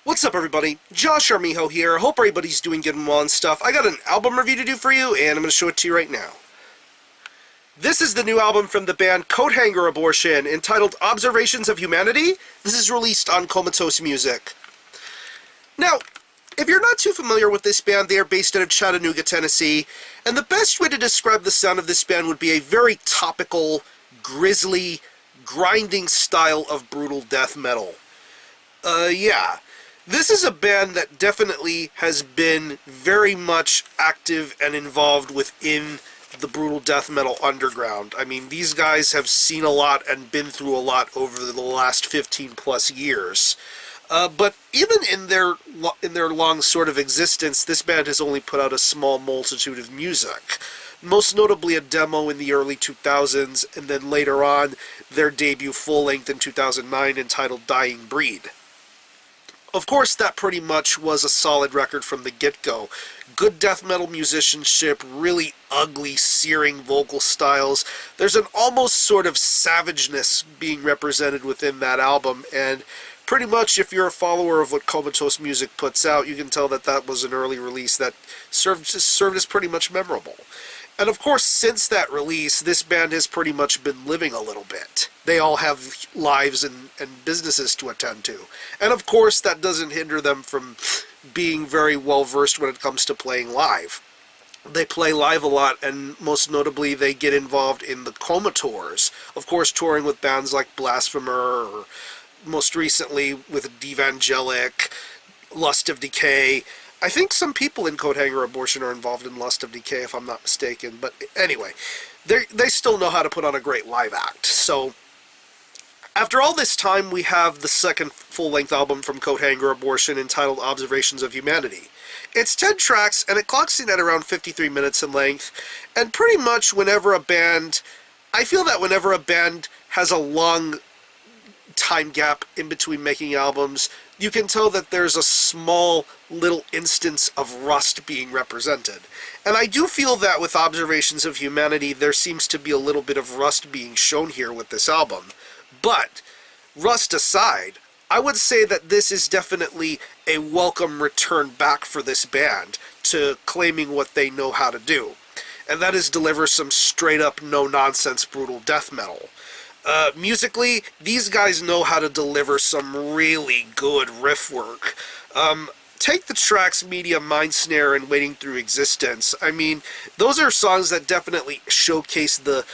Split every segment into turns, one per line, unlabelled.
What's up, everybody? Josh Armijo here. Hope everybody's doing good and well and stuff. I got an album review to do for you, and I'm going to show it to you right now. This is the new album from the band Coathanger Abortion, entitled Observations of Humanity. This is released on Comatose Music. Now, if you're not too familiar with this band, they are based out of Chattanooga, Tennessee, and the best way to describe the sound of this band would be a very topical, grisly, grinding style of brutal death metal. Yeah. This is a band that definitely has been very much active and involved within the brutal death metal underground. I mean, these guys have seen a lot and been through a lot over the last 15 plus years. But even in their long sort of existence, this band has only put out a small multitude of music. Most notably a demo in the early 2000s, and then later on, their debut full-length in 2009 entitled Dying Breed. Of course, that pretty much was a solid record from the get-go. Good death metal musicianship, really ugly, searing vocal styles. There's an almost sort of savageness being represented within that album, and pretty much if you're a follower of what Comatose Music puts out, you can tell that that was an early release that served as pretty much memorable. And of course, since that release, this band has pretty much been living a little bit. They all have lives and businesses to attend to. And of course, that doesn't hinder them from being very well versed when it comes to playing live. They play live a lot, and most notably, they get involved in the Coma tours. Of course, touring with bands like Blasphemer, or most recently with Devangelic, Lust of Decay. I think some people in Coathanger Abortion are involved in Lust of Decay, if I'm not mistaken. But anyway, they still know how to put on a great live act. So, after all this time, we have the second full-length album from Coathanger Abortion entitled Observations of Humanity. It's 10 tracks, and it clocks in at around 53 minutes in length. And pretty much whenever a band... I feel that whenever a band has a long time gap in between making albums, you can tell that there's a small little instance of rust being represented. And I do feel that with Observations of Humanity, there seems to be a little bit of rust being shown here with this album. But, rust aside, I would say that this is definitely a welcome return back for this band to claiming what they know how to do. And that is deliver some straight-up, no-nonsense brutal death metal. Musically, these guys know how to deliver some really good riff work. Take the tracks Media, Mindsnare, and Waiting Through Existence. I mean, those are songs that definitely showcase the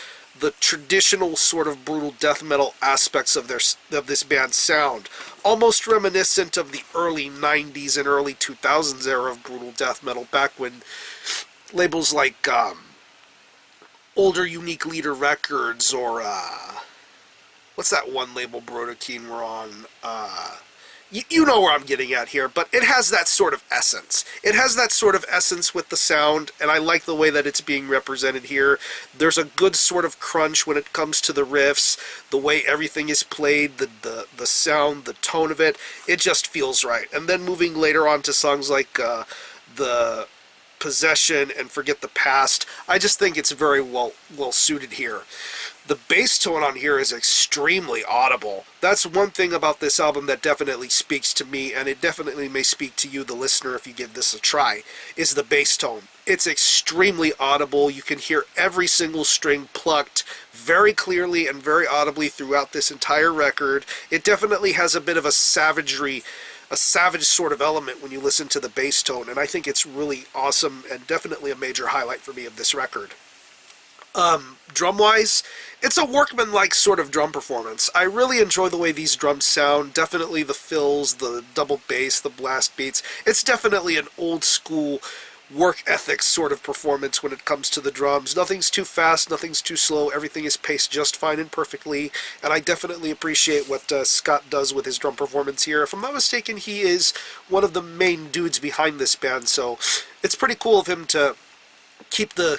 traditional sort of brutal death metal aspects of this band's sound. Almost reminiscent of the early 90s and early 2000s era of brutal death metal, back when labels like older Unique Leader Records or what's that one label Brodokeen were on? You know where I'm getting at here, but it has that sort of essence. It has that sort of essence with the sound, and I like the way that it's being represented here. There's a good sort of crunch when it comes to the riffs, the way everything is played, the sound, the tone of it. It just feels right. And then moving later on to songs like the Possession and Forget the Past, I just think it's very well suited here. The bass tone on here is extremely audible. That's one thing about this album that definitely speaks to me, and it definitely may speak to you, the listener, if you give this a try, is the bass tone. It's extremely audible. You can hear every single string plucked very clearly and very audibly throughout this entire record. It definitely has a bit of a savage sort of element when you listen to the bass tone, and I think it's really awesome and definitely a major highlight for me of this record. Drum-wise, it's a workman-like sort of drum performance. I really enjoy the way these drums sound. Definitely the fills, the double bass, the blast beats. It's definitely an old-school work ethic sort of performance when it comes to the drums. Nothing's too fast, nothing's too slow. Everything is paced just fine and perfectly, and I definitely appreciate what Scott does with his drum performance here. If I'm not mistaken, he is one of the main dudes behind this band, so it's pretty cool of him to keep the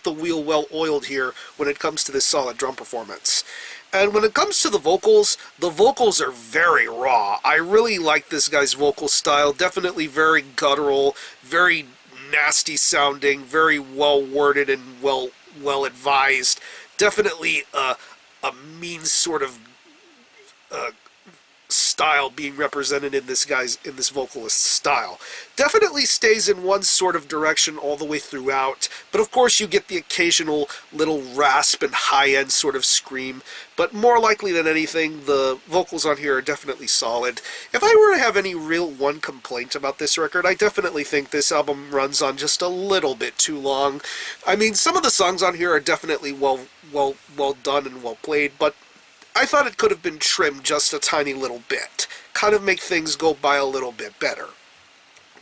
wheel well oiled here when it comes to this solid drum performance. And when it comes to the vocals are very raw. I really like this guy's vocal style. Definitely very guttural, very nasty sounding, very well worded and well advised. Definitely a mean sort of style being represented in this vocalist's style. Definitely stays in one sort of direction all the way throughout, but of course you get the occasional little rasp and high-end sort of scream, but more likely than anything, the vocals on here are definitely solid. If I were to have any real one complaint about this record, I definitely think this album runs on just a little bit too long. I mean, some of the songs on here are definitely well done and well played, but I thought it could have been trimmed just a tiny little bit. Kind of make things go by a little bit better.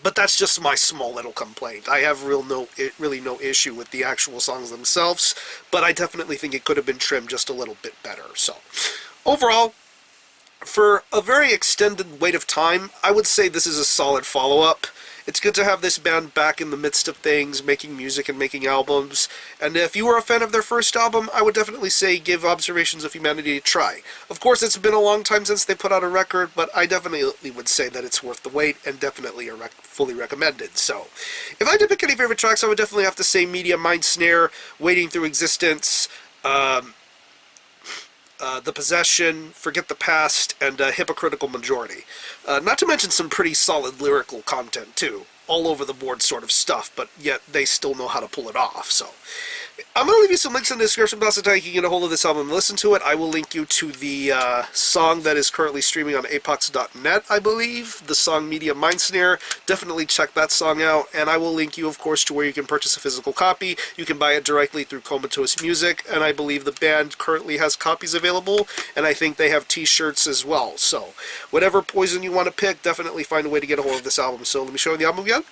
But that's just my small little complaint. I have really no issue with the actual songs themselves, but I definitely think it could have been trimmed just a little bit better. So, overall, for a very extended wait of time, I would say this is a solid follow-up. It's good to have this band back in the midst of things, making music and making albums. And if you were a fan of their first album, I would definitely say give Observations of Humanity a try. Of course, it's been a long time since they put out a record, but I definitely would say that it's worth the wait and definitely fully recommended. So, if I had to pick any favorite tracks, I would definitely have to say Media, Mindsnare, Wading Through Existence, The Possession, Forget the Past, and Hypocritical Majority. Not to mention some pretty solid lyrical content, too. All over the board sort of stuff, but yet they still know how to pull it off, so. I'm going to leave you some links in the description box so you can get a hold of this album and listen to it. I will link you to the song that is currently streaming on apox.net, I believe. The song Media Mindsnare. Definitely check that song out. And I will link you, of course, to where you can purchase a physical copy. You can buy it directly through Comatose Music. And I believe the band currently has copies available. And I think they have t-shirts as well. So, whatever poison you want to pick, definitely find a way to get a hold of this album. So, let me show you the album again.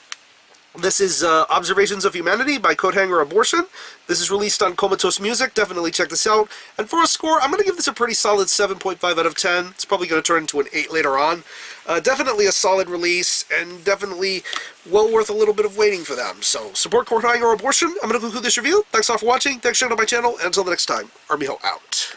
This is Observations of Humanity by Coathanger Abortion. This is released on Comatose Music. Definitely check this out. And for a score, I'm going to give this a pretty solid 7.5 out of 10. It's probably going to turn into an 8 later on. Definitely a solid release, and definitely well worth a little bit of waiting for them. So, support Coathanger Abortion. I'm going to conclude this review. Thanks all for watching. Thanks for checking out my channel. And until the next time, Army Ho out.